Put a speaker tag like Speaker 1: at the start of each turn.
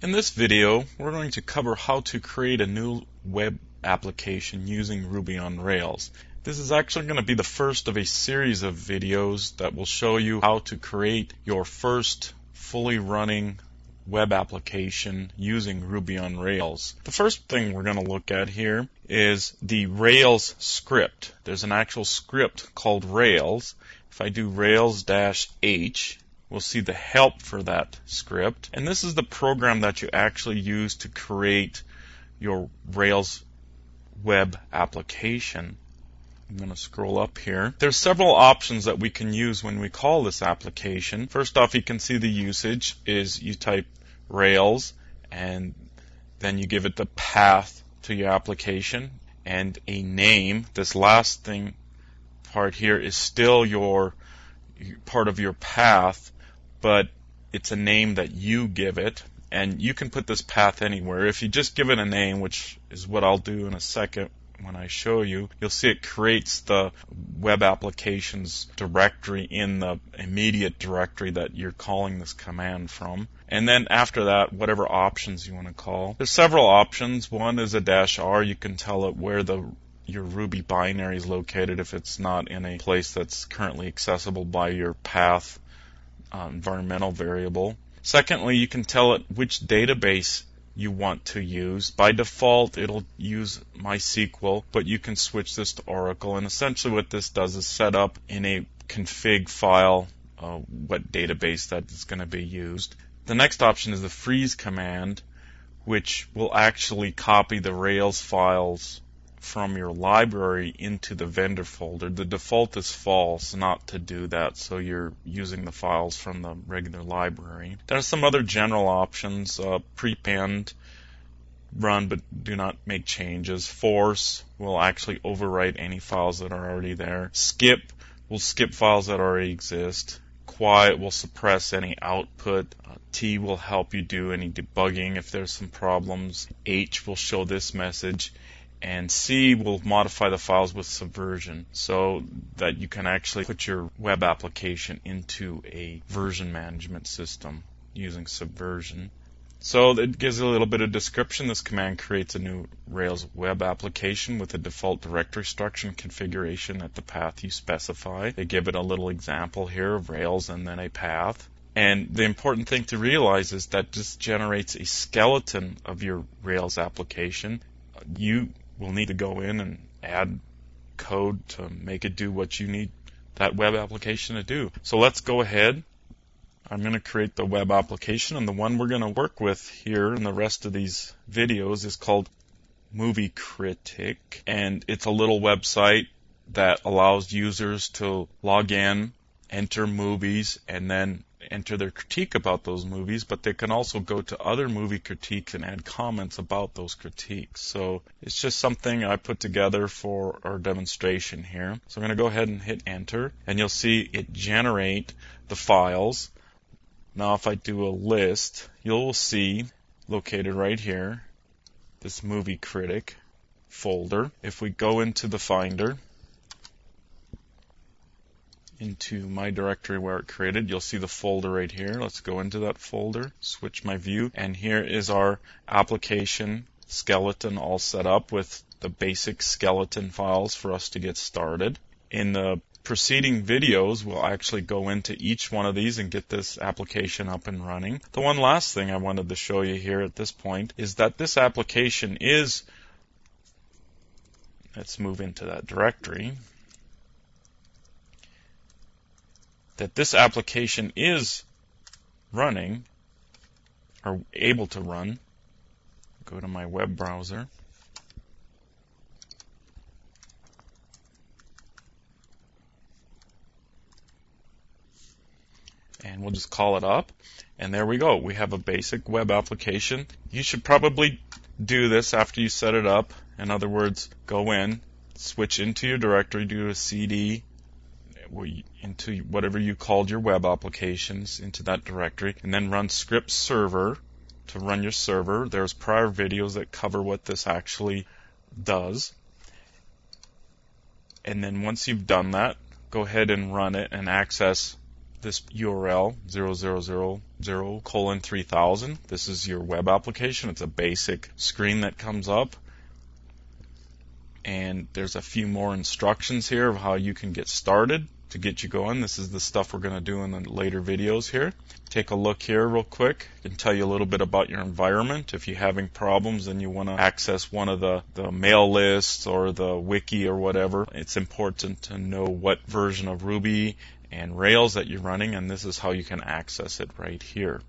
Speaker 1: In this video, we're going to cover how to create a new web application using Ruby on Rails. This is actually going to be the first of a series of videos that will show you how to create your first fully running web application using Ruby on Rails. The first thing we're going to look at here is the Rails script. There's an actual script called Rails. If I do Rails-H, we'll see the help for that script. And this is the program that you actually use to create your Rails web application. I'm going to scroll up here. There's several options that we can use when we call this application. First off, you can see the usage is you type Rails and then you give it the path to your application and a name. This last thing part here is still your part of your path, but it's a name that you give it, and you can put this path anywhere. If you just give it a name, which is what I'll do in a second when I show you, you'll see it creates the web applications directory in the immediate directory that you're calling this command from. And then after that, whatever options you want to call. There's several options. One is a -r. You can tell it where your Ruby binary is located if it's not in a place that's currently accessible by your path environmental variable. Secondly, you can tell it which database you want to use. By default, it'll use MySQL, but you can switch this to Oracle. And essentially what this does is set up in a config file what database that is going to be used. The next option is the freeze command, which will actually copy the Rails files from your library into the vendor folder. The default is false not to do that, so you're using the files from the regular library. There are some other general options. Prepend, run but do not make changes. Force will actually overwrite any files that are already there. Skip will skip files that already exist. Quiet will suppress any output. T will help you do any debugging if there's some problems. H will show this message. And C will modify the files with Subversion so that you can actually put your web application into a version management system using Subversion. So it gives a little bit of description. This command creates a new Rails web application with a default directory structure and configuration at the path you specify. They give it a little example here of Rails and then a path. And the important thing to realize is that this generates a skeleton of your Rails application. You will need to go in and add code to make it do what you need that web application to do. So let's go ahead. I'm going to create the web application, and the one we're going to work with here in the rest of these videos is called Movie Critic, and it's a little website that allows users to log in, enter movies, and then enter their critique about those movies, but they can also go to other movie critiques and add comments about those critiques. So it's just something I put together for our demonstration here. So I'm going to go ahead and hit enter, and you'll see it generate the files. Now if I do a list, you'll see located right here this Movie Critic folder. If we go into the Finder, into my directory where it created, you'll see the folder right here. Let's go into that folder, switch my view, and here is our application skeleton all set up with the basic skeleton files for us to get started. In the preceding videos, we'll actually go into each one of these and get this application up and running. The one last thing I wanted to show you here at this point is that this application is, let's move into that directory, that this application is running, or able to run. Go to my web browser. And we'll just call it up. And there we go. We have a basic web application. You should probably do this after you set it up. In other words, go in, switch into your directory, do a CD, into whatever you called your web applications, into that directory, and then run script server to run your server. There's prior videos that cover what this actually does. And then once you've done that, go ahead and run it and access this URL 0000:3000. This is your web application. It's a basic screen that comes up. And there's a few more instructions here of how you can get started to get you going. This is the stuff we're going to do in the later videos here. Take a look here real quick. I can tell you a little bit about your environment. If you're having problems and you want to access one of the mail lists or the wiki or whatever, it's important to know what version of Ruby and Rails that you're running, and this is how you can access it right here.